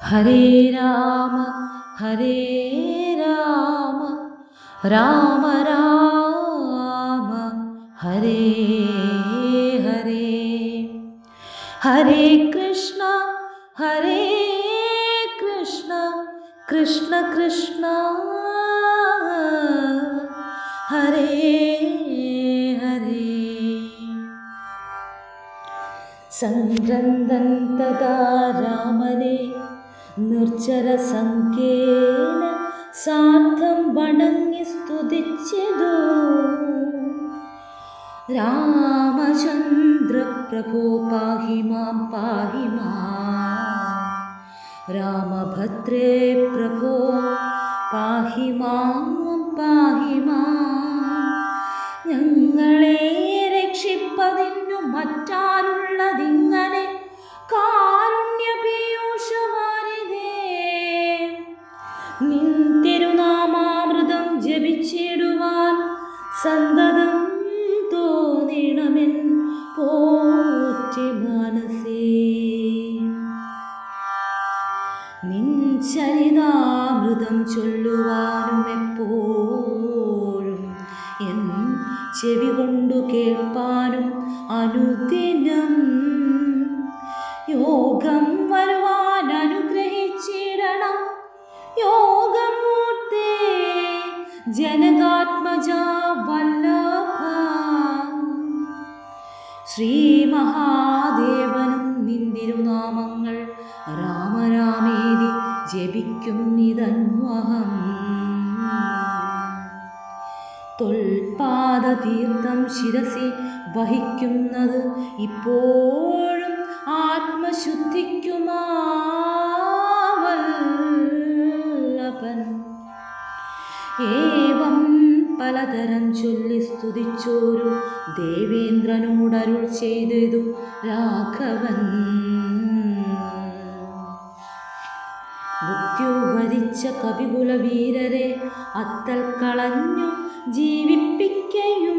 ഹരേ രാമ ഹരേ രാമ രാമ രാമ ഹരേ ഹരേ. ഹരേ കൃഷ്ണ കൃഷ്ണ കൃഷ്ണ ഹരേ ഹരേ. സംഗ്രന്ഥൻ തഥാ രാമനെ നിർജ്ജര സംഖ്യേന സാർത്ഥം വണങ്ങി സ്തുതിച്ചതു. രാമചന്ദ്ര പ്രഭോ പാഹി മാം പാഹി മാം, രാമഭദ്രേ പ്രഭോ പാഹി മാം പാഹി മാം. ഞങ്ങളെ രക്ഷിപ്പതിനു മറ്റാരുള്ളതിങ്ങനെ കാരുണ്യപീയൂഷവാരിതേ. നിൻ തിരുനാമാമൃതം ജപിച്ചിടുവാൻ സന്തതം തോന്നിണമെൻ പോറ്റി മനസേ. നിൻ ചരിതാമൃതം ചൊല്ലുവാനും എപ്പോഴും എൻ ചെവി കൊണ്ടു കേൾപ്പാനും അനുദിനം യോഗം വരുവാൻ അനുഗ്രഹിച്ചിടണം. യോഗമൂർത്തേ ജനകാത്മജ വല്ലഭ, ശ്രീ മഹാദേവനും നിന്തിരുനാമങ്ങൾ രാമരാമേതി ജപിക്കുന്നിതന്വഹം. തൊൽപാദതീർത്ഥം ശിരസി വഹിക്കുന്നത് ഇപ്പോഴും ആത്മശുദ്ധിക്കുമാവല്ലഭൻ. ഏവം പലതരം ചൊല്ലി സ്തുതിച്ചോരു ദേവേന്ദ്രനോടരുൾ ചെയ്തു രാഘവൻ. മൃത്യു വരിച്ച കപികുല വീരരെ അത്തൽ കളഞ്ഞു ജീവിപ്പിക്കയോ